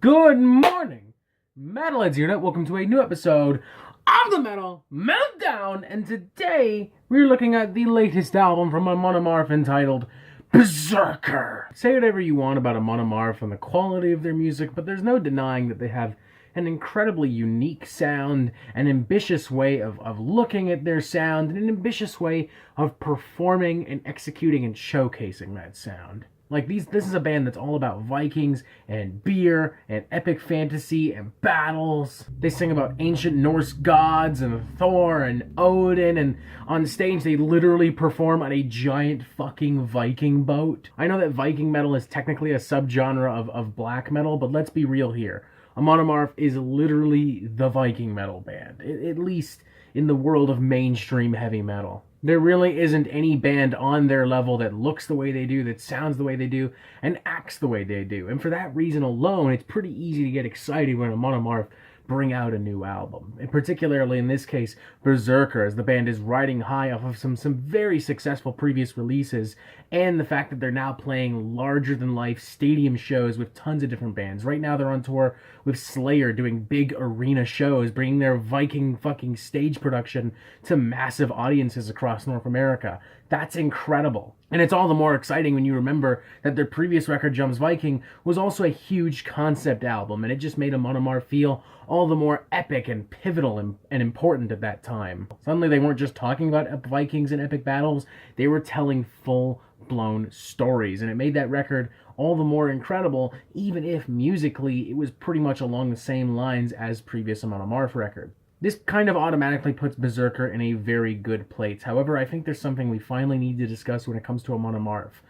Good morning, Metalheads unit. Welcome to a new episode of the Metal Meltdown, and today we're looking at the latest album from Amon Amarth entitled Berserker. Say whatever you want about Amon Amarth and the quality of their music, but there's no denying that they have an incredibly unique sound, an ambitious way of looking at their sound, and an ambitious way of performing and executing and showcasing that sound. Like, this is a band that's all about Vikings and beer and epic fantasy and battles. They sing about ancient Norse gods and Thor and Odin, and on stage they literally perform on a giant fucking Viking boat. I know that Viking metal is technically a subgenre of black metal, but let's be real here. Amon Amarth is literally the Viking metal band, at least in the world of mainstream heavy metal. There really isn't any band on their level that looks the way they do, that sounds the way they do, and acts the way they do. And for that reason alone, it's pretty easy to get excited when Amon Amarth bring out a new album. And particularly in this case, Berserker, as the band is riding high off of some very successful previous releases, and the fact that they're now playing larger-than-life stadium shows with tons of different bands. Right now they're on tour with Slayer doing big arena shows, bringing their Viking fucking stage production to massive audiences across North America. That's incredible. And it's all the more exciting when you remember that their previous record, Jumps Viking, was also a huge concept album, and it just made Amon Amarth feel all the more epic and pivotal and important at that time. Suddenly they weren't just talking about Vikings and epic battles, they were telling full-blown stories, and it made that record all the more incredible, even if musically it was pretty much along the same lines as previous Amon Amarth record. This kind of automatically puts Berserker in a very good place. However, I think there's something we finally need to discuss when it comes to Amon Amarth.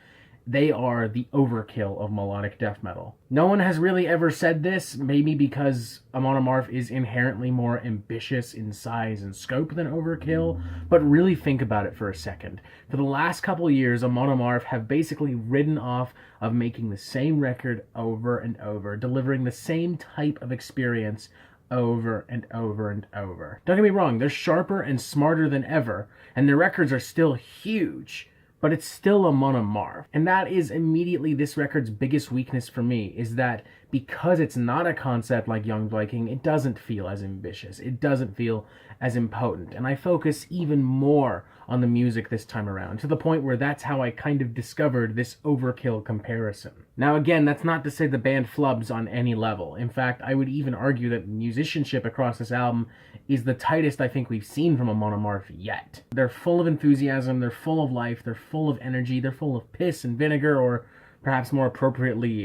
They are the overkill of melodic death metal. No one has really ever said this, maybe because Amon Amarth is inherently more ambitious in size and scope than Overkill, but really think about it for a second. For the last couple years, Amon Amarth have basically ridden off of making the same record over and over, delivering the same type of experience over and over and over. Don't get me wrong, they're sharper and smarter than ever, and their records are still huge, but it's still Amon Amarth. And that is immediately this record's biggest weakness for me, is that because it's not a concept like Young Viking, it doesn't feel as ambitious, it doesn't feel as impotent, and I focus even more on the music this time around, to the point where that's how I kind of discovered this Overkill comparison. Now again, that's not to say the band flubs on any level. In fact, I would even argue that musicianship across this album is the tightest I think we've seen from Amon Amarth yet. They're full of enthusiasm, they're full of life, they're full of energy, they're full of piss and vinegar, or perhaps more appropriately,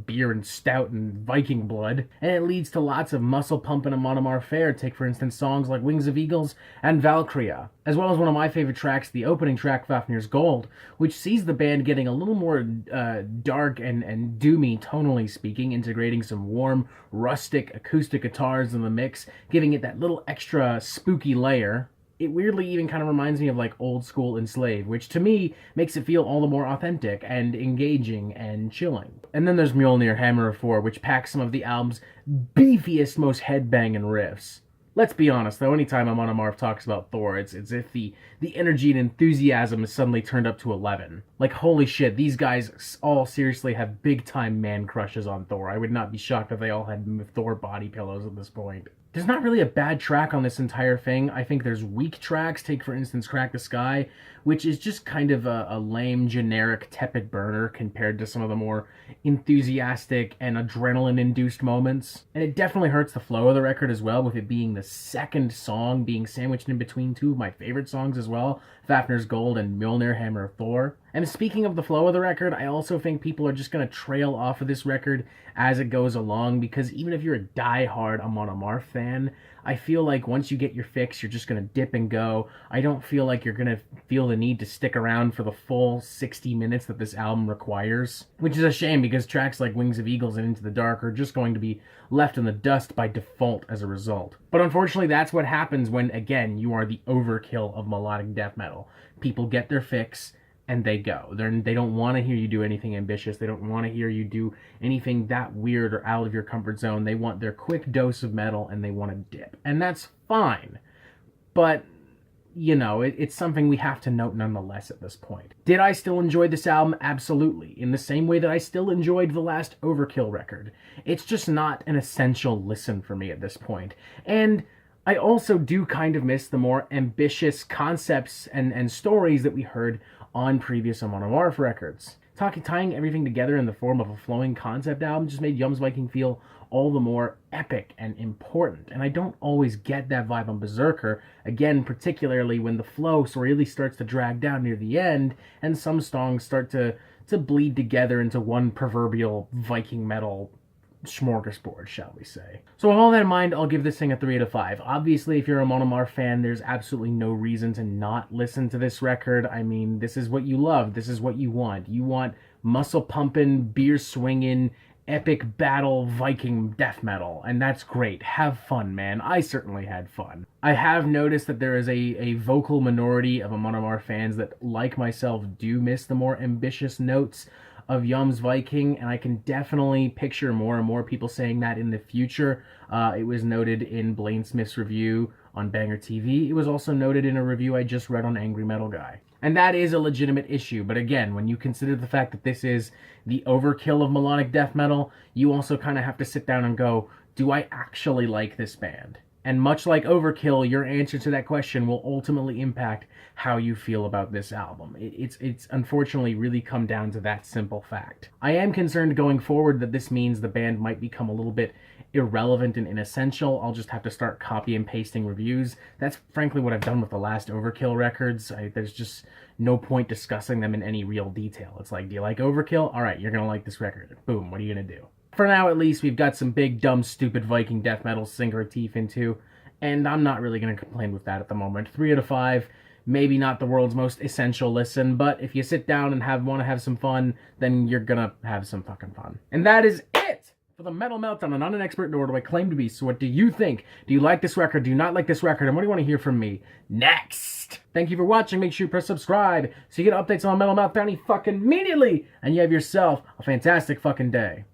beer and stout and Viking blood. And it leads to lots of muscle pumping Amon Amarth fare. Take, for instance, songs like Wings of Eagles and Valkyria, as well as one of my favorite tracks, the opening track, Fafnir's Gold, which sees the band getting a little more dark and doomy, tonally speaking, integrating some warm, rustic acoustic guitars in the mix, giving it that little extra spooky layer. It weirdly even kind of reminds me of like old school Enslaved, which to me makes it feel all the more authentic and engaging and chilling. And then there's Mjolnir Hammer of Thor, which packs some of the album's beefiest, most headbanging riffs. Let's be honest though, anytime Amon Amarth talks about Thor, it's as if the energy and enthusiasm is suddenly turned up to 11. Like, holy shit, these guys all seriously have big time man crushes on Thor. I would not be shocked if they all had Thor body pillows at this point. There's not really a bad track on this entire thing. I think there's weak tracks. Take, for instance, Crack the Sky, which is just kind of a lame, generic, tepid burner compared to some of the more enthusiastic and adrenaline-induced moments. And it definitely hurts the flow of the record as well, with it being the second song being sandwiched in between two of my favorite songs as well, Fafnir's Gold and Mjolnir Hammer of Thor. And speaking of the flow of the record, I also think people are just going to trail off of this record as it goes along, because even if you're a die-hard Amon Amarth fan, I feel like once you get your fix, you're just going to dip and go. I don't feel like you're going to feel the need to stick around for the full 60 minutes that this album requires, which is a shame because tracks like Wings of Eagles and Into the Dark are just going to be left in the dust by default as a result. But unfortunately, that's what happens when, again, you are the overkill of melodic death metal. People get their fix, and they go. They don't want to hear you do anything ambitious. They don't want to hear you do anything that weird or out of your comfort zone. They want their quick dose of metal, and they want to dip. And that's fine. But you know, it's something we have to note nonetheless at this point. Did I still enjoy this album? Absolutely. In the same way that I still enjoyed the last Overkill record. It's just not an essential listen for me at this point. And I also do kind of miss the more ambitious concepts and stories that we heard on previous Amon Amarth records. Tying everything together in the form of a flowing concept album just made Yum's Viking feel all the more epic and important. And I don't always get that vibe on Berserker, again, particularly when the flow really starts to drag down near the end, and some songs start to bleed together into one proverbial Viking metal smorgasbord, shall we say. So with all that in mind, I'll give this thing a 3 out of 5. Obviously, if you're a Amon Amarth fan, there's absolutely no reason to not listen to this record. I mean, this is what you love. This is what you want. You want muscle-pumping, beer-swinging, epic battle Viking death metal, and that's great. Have fun, man. I certainly had fun. I have noticed that there is a vocal minority of Amon Amarth fans that, like myself, do miss the more ambitious notes of Yum's Viking, and I can definitely picture more and more people saying that in the future. It was noted in Blaine Smith's review on Banger TV. It was also noted in a review I just read on Angry Metal Guy. And that is a legitimate issue, but again, when you consider the fact that this is the overkill of melodic death metal, you also kind of have to sit down and go, do I actually like this band? And much like Overkill, your answer to that question will ultimately impact how you feel about this album. It's unfortunately really come down to that simple fact. I am concerned going forward that this means the band might become a little bit irrelevant and inessential. I'll just have to start copy and pasting reviews. That's frankly what I've done with the last Overkill records. There's just no point discussing them in any real detail. It's like, do you like Overkill? All right, you're going to like this record. Boom, what are you going to do? For now, at least, we've got some big, dumb, stupid Viking death metal to sink our teeth into, and I'm not really going to complain with that at the moment. 3 out of 5, maybe not the world's most essential listen, but if you sit down and want to have some fun, then you're going to have some fucking fun. And that is it for the Metal Meltdown. I'm not an expert, nor do I claim to be, so what do you think? Do you like this record? Do you not like this record? And what do you want to hear from me next? Thank you for watching. Make sure you press subscribe so you get updates on Metal Meltdown fucking immediately, and you have yourself a fantastic fucking day.